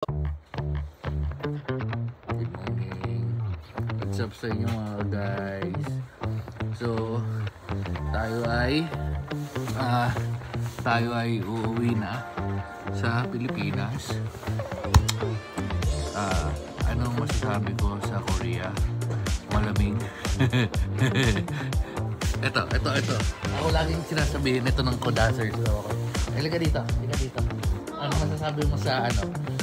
Good morning. What's up sa inyo mga guys? So, tayo ay uuwi na sa Pilipinas. Anong masasabi ko sa Korea? Malamig. Ito. Ako laging sinasabihin ito ng Kodasers. So, halika dito. Ano masasabi mo sa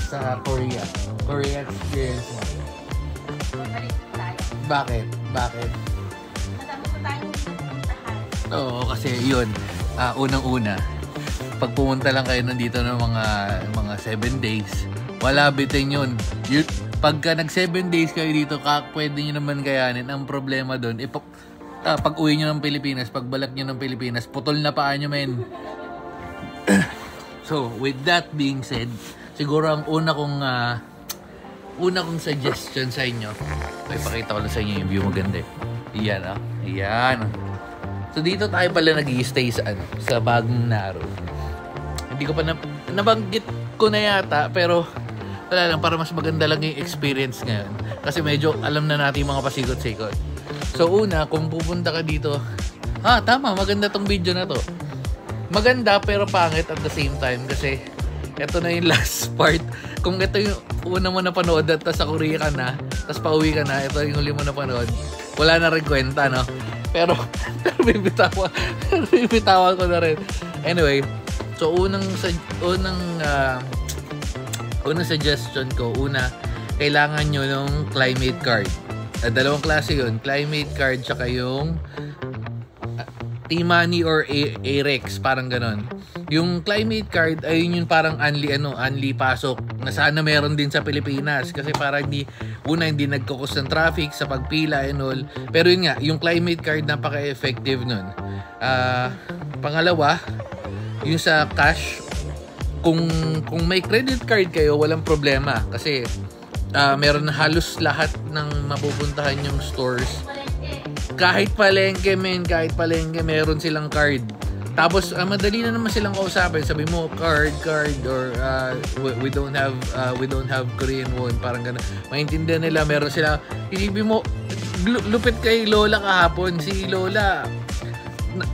sa Korea? Korea experience mo? Bakit? Madami po tayong pupuntahan. Oo, kasi yun, unang-una, pag pumunta lang kayo nandito ng mga 7 days, wala bitin yun. Pagka nag 7 days kayo dito, pwede nyo naman kayanin. Ang problema doon, pag uwi nyo ng Pilipinas, pag balik nyo ng Pilipinas, putol na paa nyo, men. So, with that being said, siguro ang una kong suggestion sa inyo, may pakita ko lang sa inyo yung view maganda. Ayan. So dito tayo pala nag-i-stay sa Bagong Naro. Hindi ko pa nabanggit ko na yata, pero wala lang, para mas maganda lang yung experience ngayon. Kasi medyo alam na natin yung mga pasikot-sikot. So una, kung pupunta ka dito, tama, maganda tong video na to. Maganda pero pangit at the same time kasi ito na yung last part. Kung ito yung una mo na panood at sa Korea ka na, tapos pauwi ka na, ito yung huli mo na panood, wala na rin kwenta, no? Pero bibitawan ko na rin. Anyway, so unang suggestion ko, kailangan nyo ng climate card. Dalawang klase yun, climate card tsaka yung T-Money or Arex, parang ganon. Yung climate card, ayun yung parang unli pasok na sana meron din sa Pilipinas kasi para hindi nagkukos ng traffic sa pagpila and all. Pero yun nga, yung climate card napaka-effective nun. Pangalawa, yung sa cash, kung may credit card kayo, walang problema kasi meron na halos lahat ng mapupuntahan yung stores. Kahit palengke, meron silang card. Tapos madali na naman silang kausapin. Sabi mo card or we don't have Korean won, parang gano'n. Maintindihan nila, meron sila. Isipin mo, lupit kay Lola kahapon. Si Lola,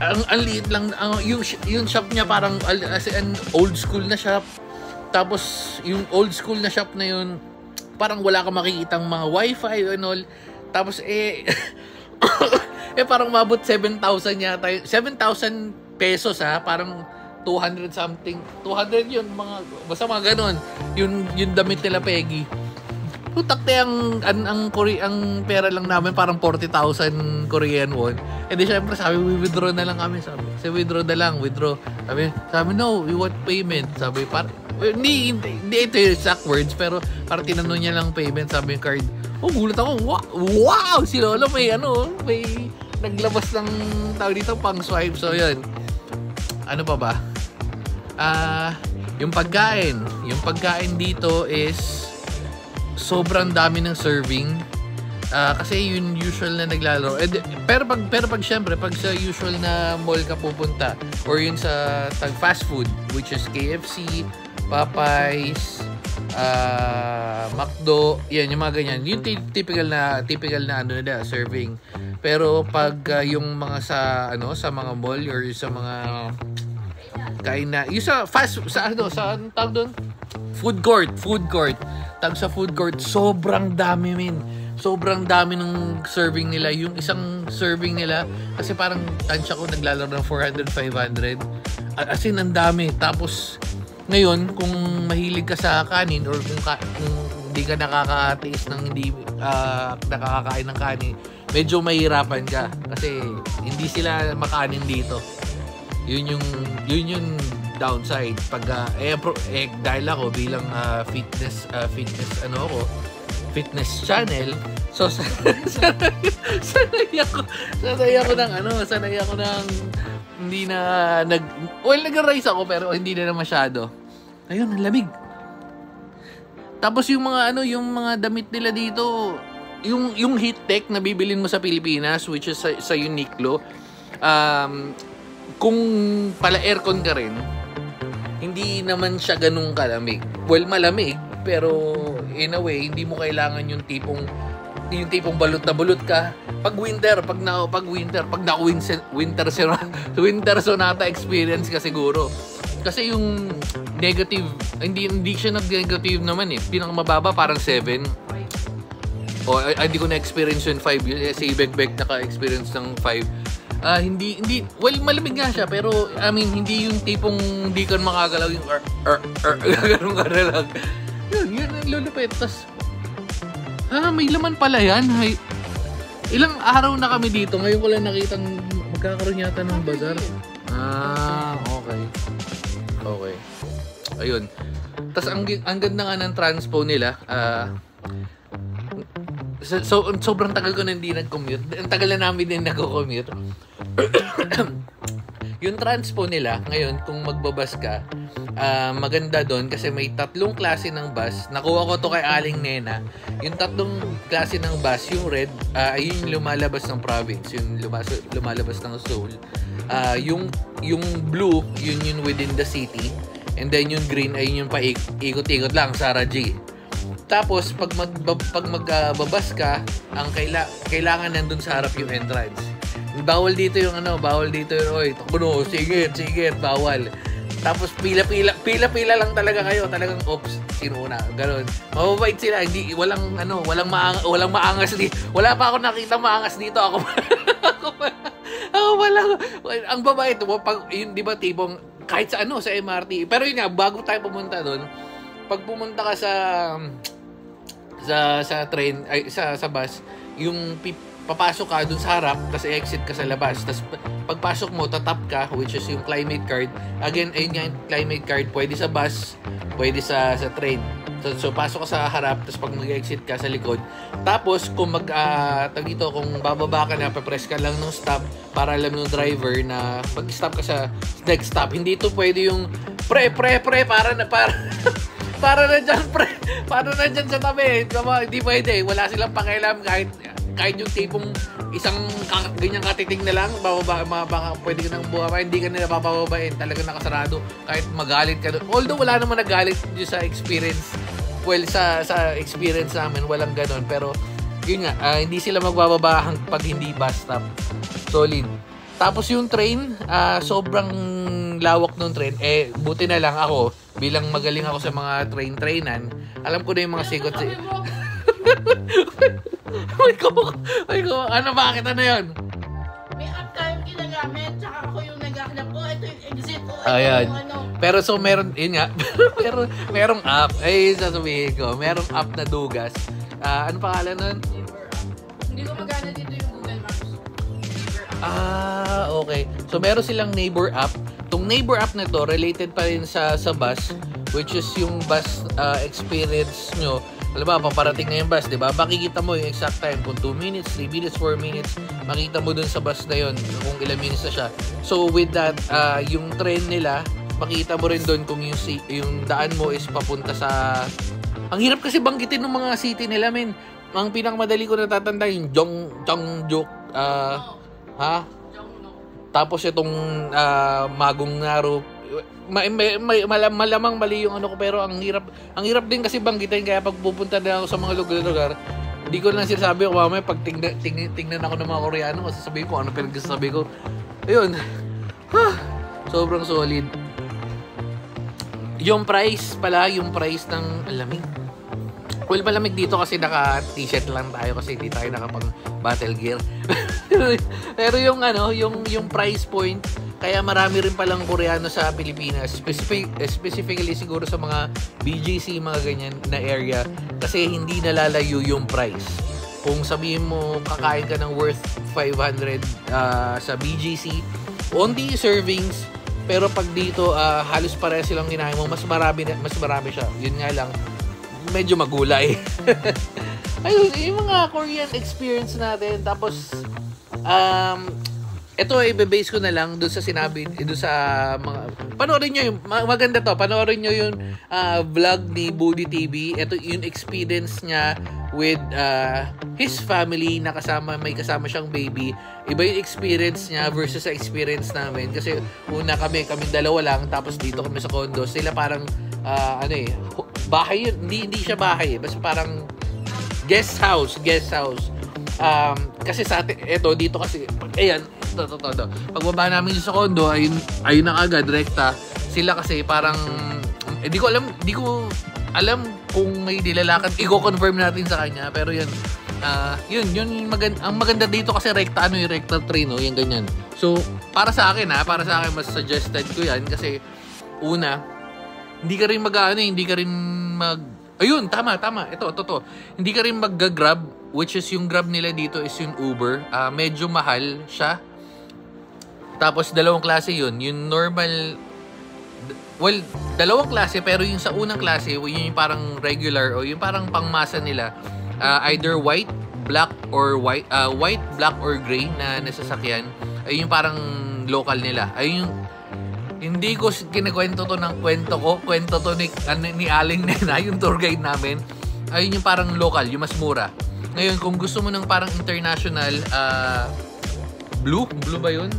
ang liit lang, yung shop niya parang as an old school na shop. Tapos yung old school na shop na yun, parang wala ka makikitang mga wifi and all. Tapos parang mabot 7,000 yata. 7,000 pesos parang 200 something. 200 yun, basta mga ganon. Yung damit nila Peggy. Putakte ang pera lang namin parang 40,000 Korean won. E di syempre sabi, withdraw na lang kami. Sabi no, we want payment. Sabi hindi ito yung exact words, pero parang tinanong niya lang payment. Sabi yung card, gulat ako. Wow! Si Lolo may naglabas ng tawag dito pang swipe. So yun. Ano pa ba? Yung pagkain dito is sobrang dami ng serving. Kasi yun usual na naglalaro. Pero pag syempre, pag sa usual na mall ka pupunta or yun sa fast food, which is KFC, Popeyes, McDo, yan yung mga ganyan. Yung typical na nila serving. Pero pag yung mga sa mga mall or sa mga yung sa fast sa tawag doon, food court. Tag sa food court, sobrang dami ng serving nila. Yung isang serving nila kasi parang tansya ko naglalaro ng 400, 500. As in, ang dami. Tapos ngayon, kung mahilig ka sa kanin or kung hindi ka nakakatiis ng hindi nakakakain ng kanin, medyo mahirapan ka kasi hindi sila makanin dito. Yun yung downside. Pag dahil ako bilang fitness channel, so sanay ako ng hindi na nag-rise ako pero hindi na masyado. Ayun, ang lamig. Tapos yung mga damit nila dito, yung heat tech na bibilin mo sa Pilipinas, which is sa Uniqlo, kung pala aircon ka rin, hindi naman siya ganun kalamig. Well, malamig, pero in a way hindi mo kailangan yung tipong balot na balot ka pag winter winter sonata experience ka siguro. Kasi yung negative, hindi siya nag-negative naman eh. Pinakamababa parang 7. O hindi ko na-experience yung 5. Si Bekbek naka-experience ng 5. Hindi, well, malamig nga siya, pero I mean, hindi yung tipong hindi ka makagalaw yung gano'n ka na lang. Yun ang lulupit. Tas, may laman pala yan. Ilang araw na kami dito, ngayon ko lang nakitang magkakaroon yata ng bazaar. Okay. Ayun. Tas ang ganda nga ng transpo nila. So sobrang tagal ko na hindi nag-commute. Ang tagal na namin din nag-commute. Yung transpo nila, ngayon, kung magbabas ka, maganda doon kasi may 3 klase ng bus. Nakuha ko to kay Aling Nena. Yung 3 klase ng bus, yung red, ayun yung lumalabas ng province, yung lumalabas ng Seoul. Yung blue, yun within the city. And then yung green, ayun yung paikot-ikot lang, Sarah J. Tapos, pag magbabas ka, ang kailangan nandun sa harap yung entrance. Bawal dito yung oy, takuno, sige, bawal. Tapos pila lang talaga kayo, talagang oops, sino una, ganoon. Mababait sila, hindi walang maangas dito. Wala pa ako nakita maangas dito, ako wala. Ang babait pag yun, 'di ba, tipong kahit sa MRT. Pero yun nga, bago tayo pumunta doon, pag pumunta ka sa train, ay sa bus, yung papasok ka dun sa harap, tapos exit ka sa labas. Tapos pagpasok mo, tatap ka, which is yung climate card. Again, ayun nga yung climate card, pwede sa bus, pwede sa train. So pasok ka sa harap, tapos pag mag-exit ka sa likod. Tapos kung kung bababa ka na, papress ka lang ng stop para alam ng driver na pag-stop ka sa next stop. Hindi ito pwede yung pre, para na dyan sa tabi. Hindi pwede. Wala silang pakialam kahit yung tipong isang ganyang katiting na lang, baka pwede ka nang bumaba, hindi ka nila papababain, talagang nakasarado, kahit magalit ka doon. Although wala naman nagalit dito sa experience, sa experience namin, walang ganon, pero yun nga, hindi sila magbababa pag hindi bus stop. Solid. Tapos yung train, sobrang lawak ng train, buti na lang ako, bilang magaling ako sa mga trainan, alam ko na yung mga sigot. Bakit yun? May app tayong ginagamit, tsaka ako yung nag-aklap ko, ito yung exit, ayan. yung Pero so meron, yun nga, merong app, sasabihin ko, merong app na dugas. Ano pangalan nun? Neighbor app. Hindi ko magana dito yung Google Maps. Neighbor app. Okay. So meron silang neighbor app. Tong neighbor app na to, related pa rin sa bus, which is yung bus experience nyo. Alam ba, paparating na yung bus, di ba? Makikita mo yung exact time, kung 2 minutes, 3 minutes, 4 minutes, makita mo dun sa bus na yun, kung ilang minutes na siya. So with that, yung train nila, makita mo rin dun kung yung daan mo is papunta sa... Ang hirap kasi banggitin ng mga city nila, men. Ang pinakamadali ko natatanda yung Jongjuk, tapos itong Magong Naro. Malamang mali yung ko, pero ang hirap din kasi banggitin, kaya pag pupunta na ako sa mga lugar, hindi ko lang sinasabi ko, mamaya pag tingnan ako ng mga Koreano, masasabihin ko ano pinagsasabi ko. Ayun. Sobrang solid. Yung price ng alamig. Well, malamig dito kasi naka-t-shirt lang tayo kasi hindi tayo nakapang battle gear. Pero yung price point, kaya marami rin palang Koreano sa Pilipinas, specifically siguro sa mga BGC, mga ganyan na area, kasi hindi nalalayo yung price. Kung sabihin mo kakain ka ng worth 500 sa BGC, only servings, pero pag dito halos pareha silang kinain mo, mas marami siya. Yun nga lang, medyo magulay. Ayun, yung mga Korean experience natin. Tapos ito i-base ko na lang doon sa sinabi, doon sa mga panoorin niyo yung maganda to. Panoorin niyo yung vlog ni Budi TV. Ito yung experience niya with his family na may kasama siyang baby. Iba yung experience niya versus sa experience namin, kasi una kaming dalawa lang, tapos dito kami sa condo. Sila parang bahay yun. Hindi siya bahay. Basta parang guest house. Kasi sa atin, dito kasi, ayan, ito. Pagbaba namin sa condo, ayun na agad, rekta. Sila kasi parang, di ko alam kung may nilalakad. I-confirm natin sa kanya. Pero yun, ang maganda dito kasi rekta, rekta train, no? Yung ganyan. So, para sa akin, mas suggested ko yan kasi, una, hindi ka rin ayun, tama. Ito. Hindi ka rin mag-grab, which is yung grab nila dito is yung Uber. Medyo mahal siya. Tapos, dalawang klase yun. Yung normal, well, dalawang klase, pero yung sa unang klase, yung parang regular o yung parang pangmasa nila, either white, black, or black, or gray na nasasakyan, ay yung parang local nila. Ay yung hindi ko kinakwento to ng kwento to ni Aling Nena, yung tour guide namin. Ayun yung parang local, yung mas mura. Ngayon, kung gusto mo ng parang international, blue ba yun?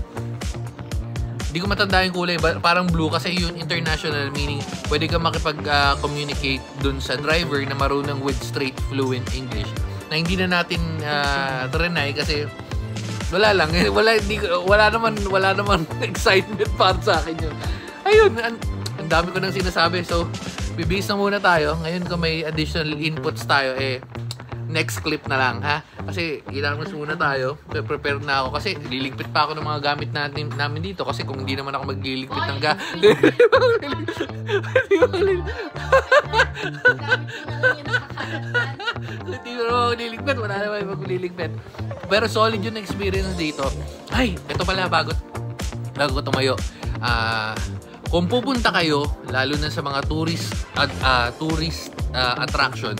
Hindi ko matanda yung kulay, parang blue kasi yun international, meaning pwede ka makipag-communicate dun sa driver na marunong with straight fluent English. Na hindi na natin trinay kasi wala naman excitement para sa akin yun. Ayun, ang dami ko nang sinasabi. So, bibis na muna tayo. Ngayon kung may additional inputs tayo, next clip na lang, ha? Kasi ilamos muna tayo. Prepare na ako kasi liligpit pa ako ng mga gamit namin dito kasi kung hindi naman ako magliligpit ng hindi naman ako magliligpit. Wala naman magliligpit. Pero solid yung experience dito. Ay, ito pala bago ko tumayo. Kung pupunta kayo, lalo na sa mga tourist attraction,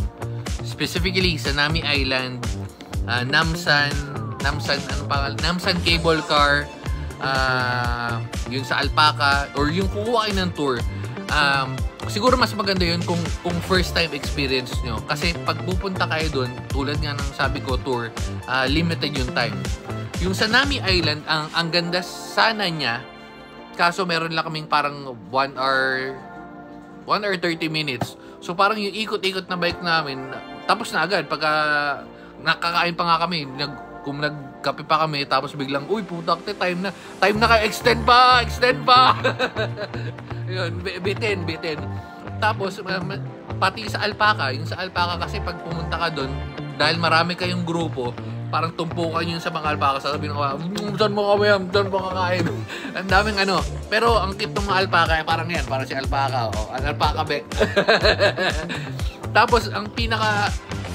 specifically sa Nami Island, Namsan Cable Car, yung sa Alpaca, or yung kukuha kayo ng tour, siguro mas maganda yun kung first time experience nyo. Kasi pag pupunta kayo dun, tulad nga ng sabi ko, tour, limited yung time. Yung sa Nami Island, ang ganda sana niya, kaso meron lang kaming parang 1 hour 30 minutes. So parang yung ikot-ikot na bike namin, tapos na agad. Pagka nakakain pa nga kami, kung nagkape pa kami, tapos biglang, uy, putakte, time na kayo, extend pa! Yun, bitin. Tapos, pati sa Alpaca, yung sa Alpaca kasi pag pumunta ka doon, dahil marami kayong grupo, parang tumpukan yun sa mga Alpaca, sasabihin ko, saan mo kakain? Ang daming pero ang cute ng mga Alpaca, parang si Alpaca, Alpaca Beck. Tapos, ang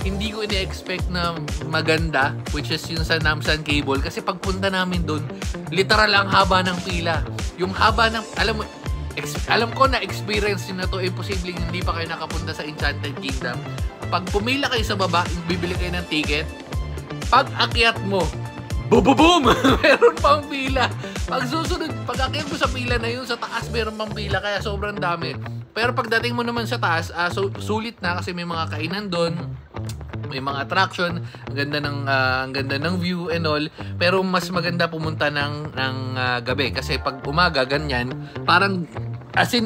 hindi ko ini-expect na maganda, which is yung sa Namsan Cable, kasi pagpunta namin doon, literal ang haba ng pila. Yung haba ng, alam ko na experience nyo na to, imposible hindi pa kayo nakapunta sa Enchanted Kingdom. Pag pumila kayo sa baba, bibili kayo ng ticket, pag akyat mo, boom! Meron pang pila. Pag akyat mo sa pila na yun, sa taas meron pang pila, kaya sobrang dami. Pero pagdating mo naman sa taas, sulit na kasi may mga kainan doon, may mga attraction, ang ganda ng view and all. Pero mas maganda pumunta ng gabi kasi pag umaga ganyan, parang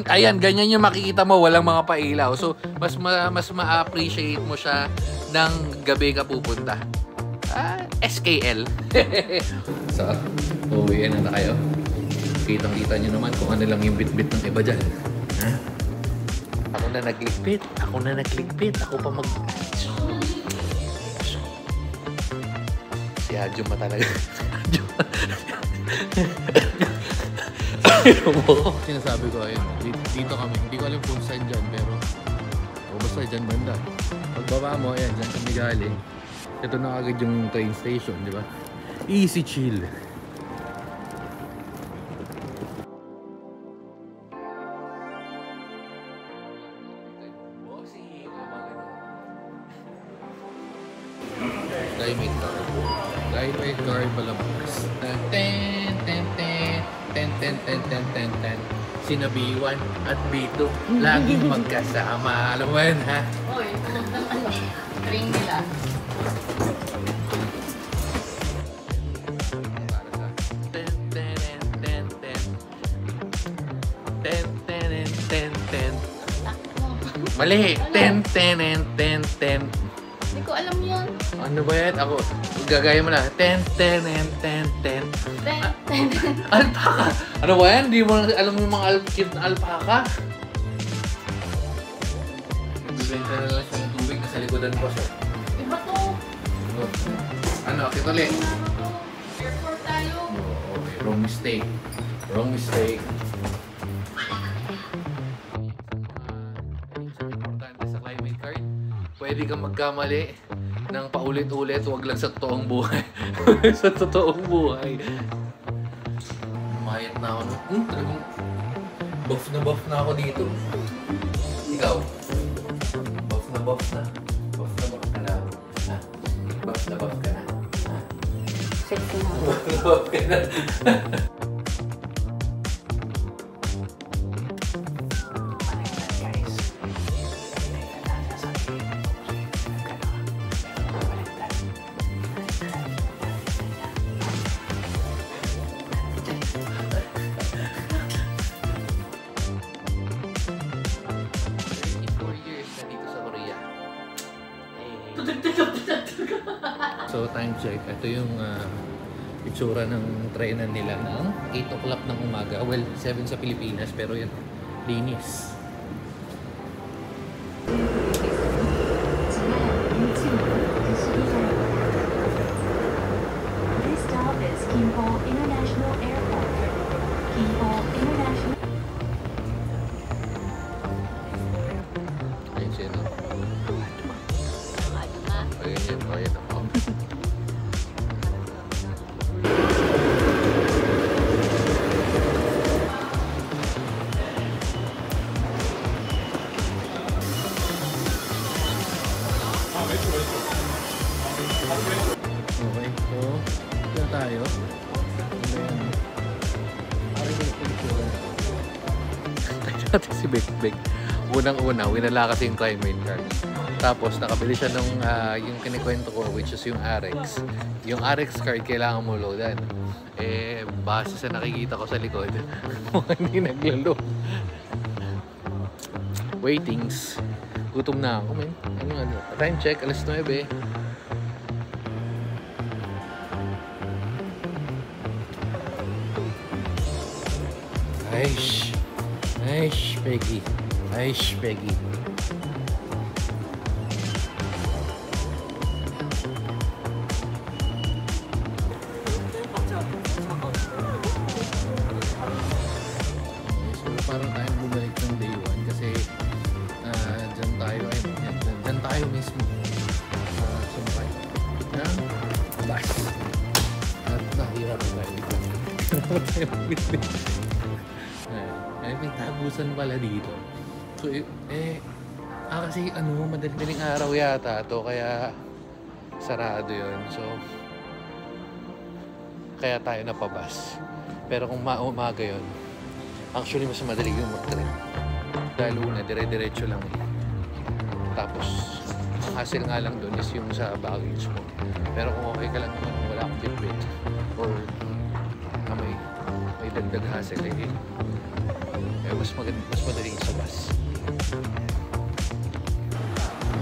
ayan, ganyan yung makikita mo, walang mga pailaw. So mas ma-appreciate mo siya ng gabi ka pupunta. SKL. So, uwi na kayo. Kitang-kita nyo naman kung ano lang yung bit-bit ng iba dyan. Ha? Ako na nagligpit. Ako pa si Adjo pa talaga. Sinasabi ko, ayun, dito kami. Hindi ko alam kung saan dyan, pero basta dyan banda. Pagbaba mo, ayan, dyan kami galing. Ito na agad yung train station, di ba? Easy chill. Private car palabas. Sina B1 at B2 laging magkasama. Alam mo yan, ha? Oy, train nila. Mali. 10, 10, and 10, 10. Hindi ko alam yun. Ano ba yan? Ako, gagaya mo na. 10, 10, and 10, 10. 10. Alpaka! Ano ba yan? Hindi mo alam yung mga cute na alpaka? Nagbibenta na lang siya ng tubig. Nasa likodan ko siya. Iba to. Ano? Kituli? Airport tayo. Okay, wrong mistake. Wrong mistake. Importante sa climate card, pwede kang magkamali ng paulit-ulit, wag lang sa totoong buhay. Sa totoong buhay. Mayat na ako. Talagang buff na ako dito. Ikaw? Buff na. Buff na buff ka na. Ha? Buff na buff ka na. Ha? Sexy na. Buff na buff ka na. So time check, ito yung itsura ng trenan nila ng 8 o'clock ng umaga. Well, 7 sa Pilipinas, pero yan, linis. This stop is Gimpo International Airport. Gimpo International. Ayun siya, no? Ayun. Okay, so ito tayo. Tayo natin si Bekbek. Unang-una, winala kasi yung climate card. Tapos nakabili siya nung yung kinikwento ko, which is yung RX. Yung RX card kailangan mo loadan. Eh, base sa nakikita ko sa likod, hindi naglalo. Waitings. Gutom na ako, men. Ano? Time check, alas 9. Aish, Peggy. Aish, Peggy. So, parang tayong bumalik ng day 1 kasi dyan tayo mismo sumakay ng bus. At nahirap tayo. Ay, may tagusan pala dito. So, kasi madaling araw yata to, kaya sarado yun. So, kaya tayo napabas. Pero kung umaga yun, actually mas madali yung mag-trip. Dahil una, dire-diretso lang eh. Tapos, ang hassle nga lang doon is yung sa baggage mo. Pero kung okay ka lang naman, kung wala kang bitbit or may dagdag hassle eh. Mas madaling sa bus.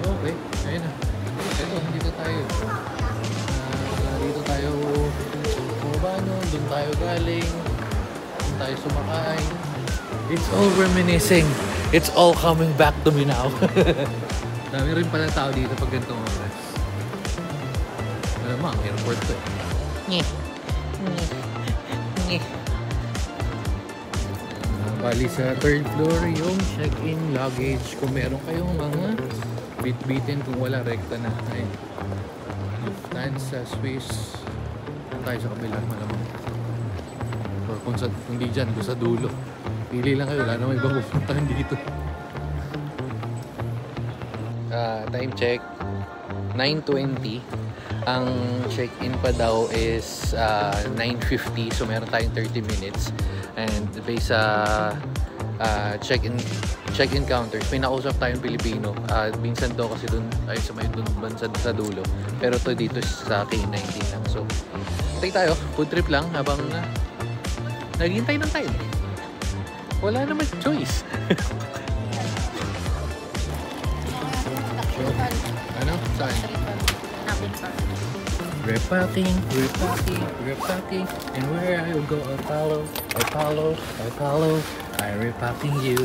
Okay, ayun na. Ito, dito tayo. Dito tayo bumaba nun, doon tayo galing, doon tayo sumakay. It's all reminiscing. It's all coming back to me now. Dami rin pala tao dito pag ganitong oras. Alam mo, ang airport to eh. Bali sa third floor yung check-in luggage. Kung meron kayong mga bit-bitin, kung wala, rekta na. Ay, Lufthansa, Swiss. Tayo sa kabila, malamang. Or kung hindi dyan, doon sa dulo. Pili lang kayo, wala namang ibang pupuntahan dito. Time check, 9:20. Ang check-in pa daw is 9:50, so meron tayong 30 minutes. And based sa check-in counters, may nakausap tayong Pilipino. Minsan daw kasi dun, ay sa may dun bansa sa dulo. Pero to dito sa K19 lang. So, take tayo, food trip lang habang naghihintay ng time. Wala naman choice. Ano? Saan? Repacking, and where I will go, I follow, I repacking you.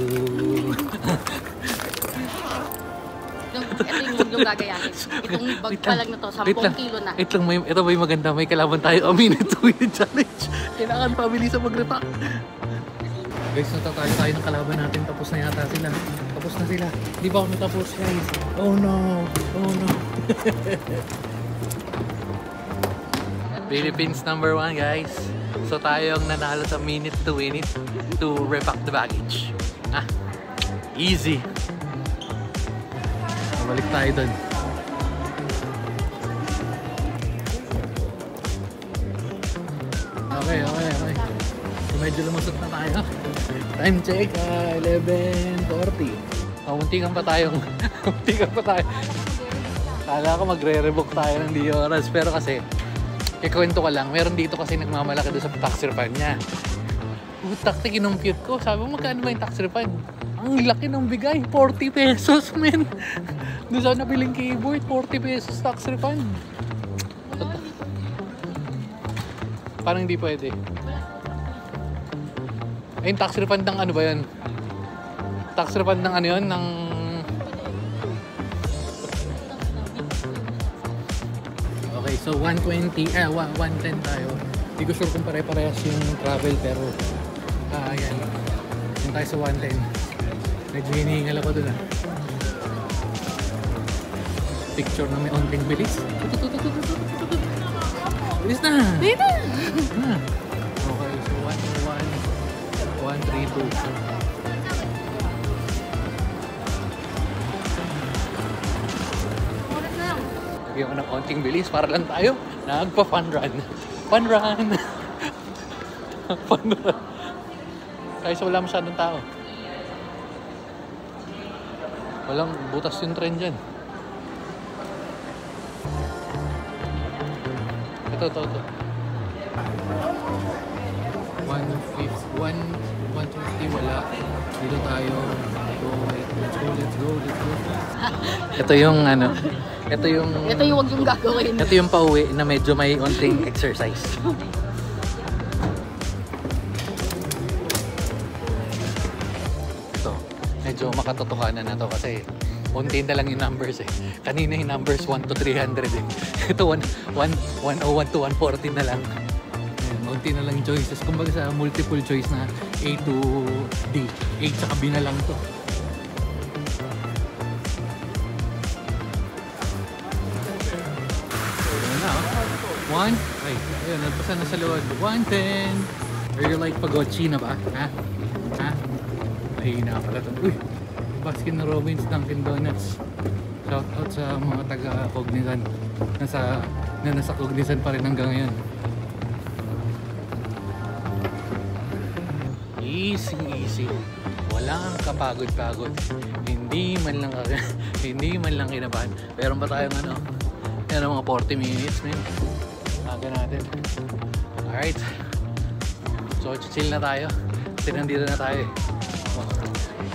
Ito yung gagayahin. Itong bag palag na to, 10 kilo na. Ito may maganda, may kalaban tayo. A minute to win challenge. Kailangan pabilisan mag-repack. Guys, natatalo tayo ng kalaban natin. Tapos na yata sila. Tapos na sila. Di ba ako natapos, guys? Oh no. Philippines #1, guys. So tayong nanalo sa minute to win it to repack the baggage. Easy. Balik tayo dun. Okay. So medyo lumusot na tayo. Time check, 11:40. Muntikan pa tayo. Kala ko magre-revoke tayo ng di oras. Pero kasi, ikwento ko lang, meron dito kasi nagmamalaki doon sa tax refund niya. Utak, kinumpute ko. Sabi mo, magkano ba yung tax refund? Ang laki ng bigay, 40 pesos, men. Doon sa nabiling keyboard, 40 pesos tax refund. Parang hindi pwede. Ay, yung tax refund ng ano ba yun? Tax refund ng ano yun? Ng... Okay, so 110 tayo. Hindi ko sure kung pare-parehas yung travel, pero ayan. Yung tayo sa 110. Medyo hinihingal ako dun Picture na may onting bilis. Bilis na! Okay, so 132. Lagyan ko ng onting bilis para lang tayo nagpa-fun run. Fun run! Kaya wala masyadong tao. Walang butas yung trend dyan. Ito. 150 wala. Dito tayo. Let's go. Ito yung ano. Ito yung wag yung gagawin. Ito yung pauwi na medyo may onting exercise. Ito. Medyo makatotohanan na to kasi unti na lang yung numbers eh. Kanina yung numbers 1 to 300 eh. Ito 101 to 140 na lang. Ayan, unti na lang yung choices. Kumbaga sa multiple choice na A to D. A tsaka B na lang to. So, yun na oh. Ayun, nagpasa na sa luwag. 110. Are you like Pagotchi na ba? Ha? Mahina pala to. Uy! Baskin Robbins, Dunkin Donuts. Shout out sa mga taga Cognizant. Nasa Cognizant pa rin hanggang ngayon. Easy. Walang kapagod-pagod. Hindi man lang kinabahan. Meron ba tayong ano? Meron mga 40 minutes, man. Aga natin. Alright. So, chill na tayo. Kasi nandito na tayo eh.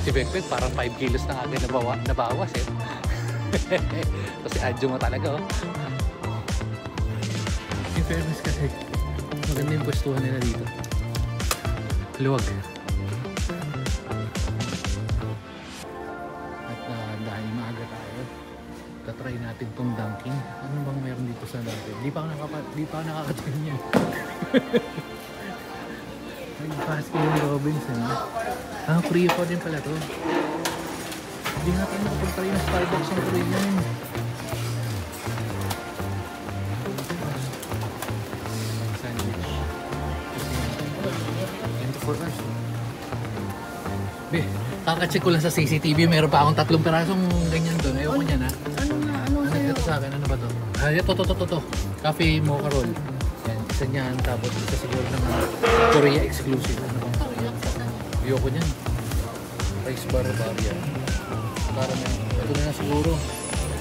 Si Bekbek parang 5 kilos na agad nabawas eh. Kasi adyo mo talaga oh. In fairness kasi, maganda yung pwestuhan nila dito. Luwag. At dahil maaga tayo, tatry natin tong Dunkin. Ano bang meron dito sa Dunkin? Di pa ako nakakatingin yan. Baskin Robbins free po din pala to. Hindi natin nakapagtry ng Starbucks ang Korean. Sandwich. And for us. Kakacheck ko lang sa CCTV. Meron pa akong 3 pirasong ganyan doon. Ayaw ko niyan ha. Ano ito sa akin? Ano ba to? Ito. Cafe Mocha Roll. Yan, isa niyan. Tapos isa siguro ng Korea exclusive. Ayoko niyan. Rice bar yan. Caramel. Ito na lang siguro.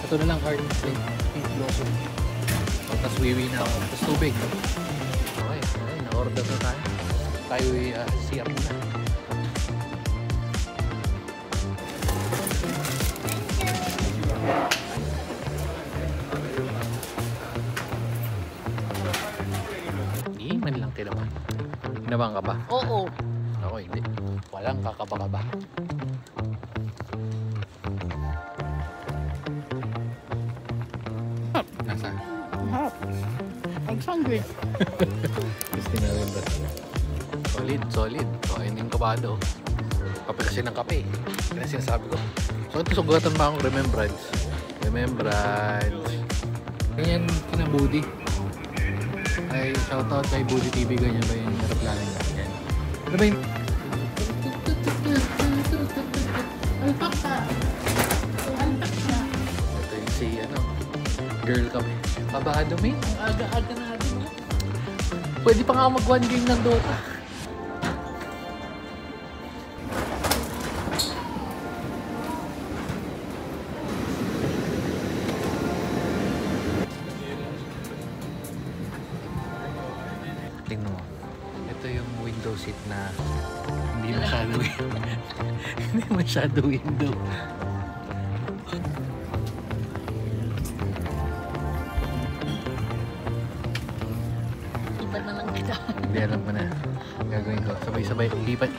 Ito na lang hard pink blossom. Tapos wiwi na ako. Tapos tubig. Okay. Na-order na tayo. Tayo CR muna. akin lang, kinabahan. Kinabahan ka ba? Oo. Ako hindi. Walang kakaba-kaba. Nasa? I'm hungry. Gusto na rin ba? Solid, solid. So, ayun yung kabado. Kape kasi ng kape. Yan ang sinasabi ko. So, ito sugatan ba akong remembrance? Remembrance. Ganyan kina Budi. Ay, shoutout kay Budi TV. Ganyan ba yung aeroplano niya? Yan. Ano ba yun? Ito yung si, girl kami. Kabado, may? Ang aga-aga na natin. Pwede pa nga mag one game ng Dota. Tingnan mo. Ito yung window seat na hindi masyado hindi masyado window. Iba na lang kita. Hindi alam ko na. Gagawin ko. Sabay-sabay. Hipan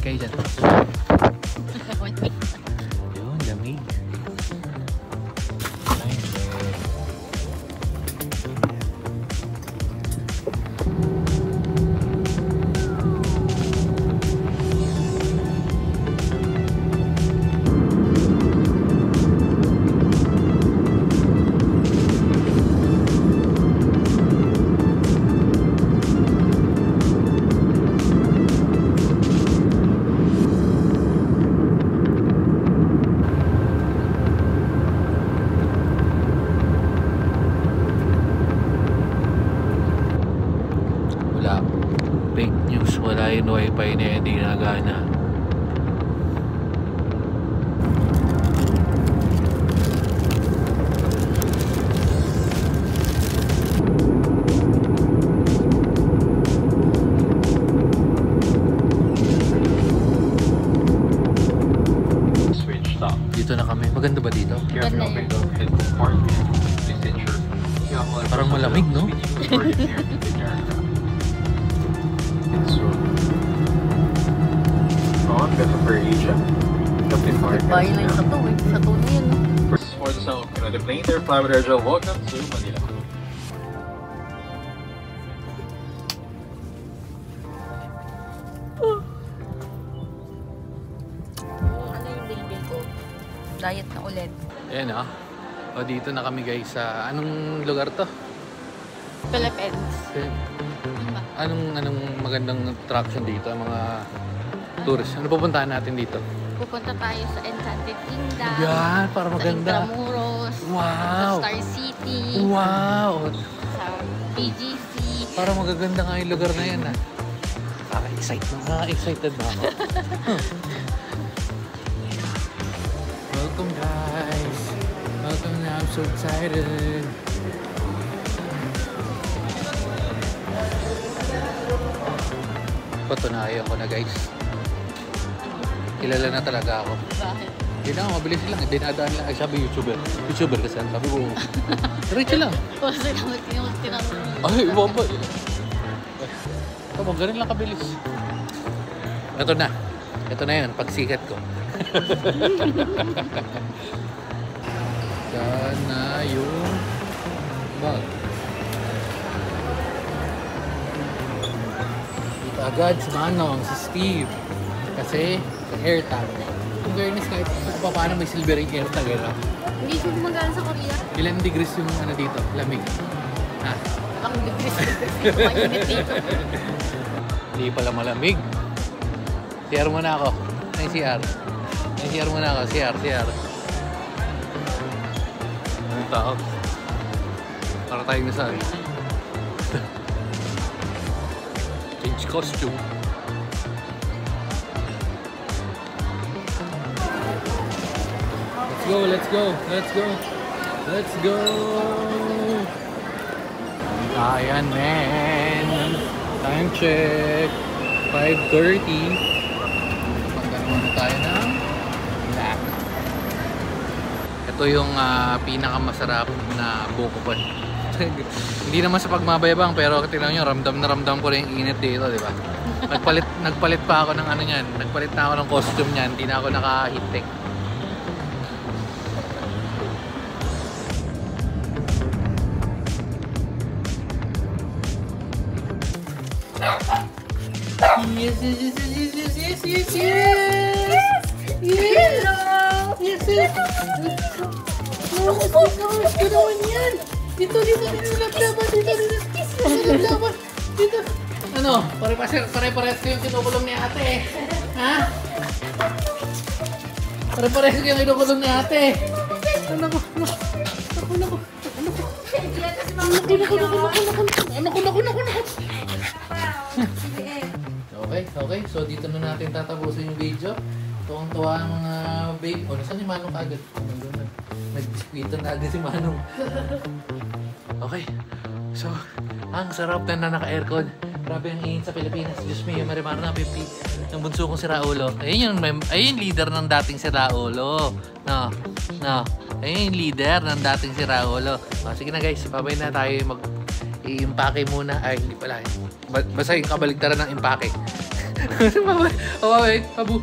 kayo dyan. Yun, lamig. Wala. Fake news. Wala yung wifi na hindi nagana. Switch stop. Dito na kami. Maganda ba dito? Here we open the head part. Please ensure you have all Parang malamig, no? recorded here in the aircraft. On behalf of Asia, Captain Mark. Bahay lang sa to eh. Sa to na yun. For the sound of the plane, their private airline. Welcome to Manila. Ano yung baby ko? Diet na ulit. Ayan ah. O dito na kami guys sa anong lugar to? Philippines. Anong magandang attraction dito? Mga tourist. Ano pupuntahan natin dito? Pupunta tayo sa Enchanted Kingdom. Yan, para Sa maganda. Intramuros. Wow. Sa Star City. Wow! Sa BGC. Para magaganda nga yung lugar na yan ah. Excited na ako. Welcome guys. Welcome na. I'm so excited. Patunayan ko na guys. Kilala na talaga ako. Bakit? Hindi na, mabilis lang. Dinadaan lang. Ay, sabi YouTuber. YouTuber kasi. Sabi ko, diretso lang. Kasi naman tinanong. Ay, baba. Tama, ganun lang kabilis. Ito na. Ito na yun, pagsikat ko. Sana yung bag. Dito agad si Manong, si Steve. Kasi sa AirTag. Kung fairness kahit kung paano may silver yung AirTag. Hindi siya gumagana sa Korea. Ilan degrees yung ano dito? Lamig. Ha? Ang degrees. Mainit dito. Hindi pala malamig. CR muna ako. Ay, CR. Ay, CR muna ako. CR. Anong tao? Para tayong nasaan. Change costume. Let's go. Ayan, man. Time check. 5:30. Pagkano na tayo ng black. Ito yung pinakamasarap na buko pan. Hindi naman sa pagmabayabang, pero tingnan nyo, ramdam na ramdam ko rin yung init dito, di ba? Nagpalit pa ako ng ano niyan. Nagpalit na ako ng costume niyan. Hindi na ako naka-heat-tech. Yes, yes, yes, yes, yes, yes, yes, yes! Yes! Yes, yes! Oh, gusto naman yan! Dito, lablaban! Dito! Ano? Pare-pares ko yung kinukulong ni ate eh. Ha? Pare-pares ko yung kinukulong ni ate. Ano ko? Okay. So dito na natin tatapusin yung video. Tuwang-tuwa ang mga babe. O, nasan si Manong kagad? Nag-biskwito na agad si Manong. Okay. So, ang sarap na naka-aircon. Grabe ang init sa Pilipinas. Diyos me, yung marimar na, pipi. Ang bunso kong si Raulo. Ayun yung leader ng dating si Raulo. No. Ayun yung leader ng dating si Raulo. O, sige na guys, babay na tayo i-impake muna. Ay, hindi pala. Basta yung kabaligtaran ng impake. Babay. Babu.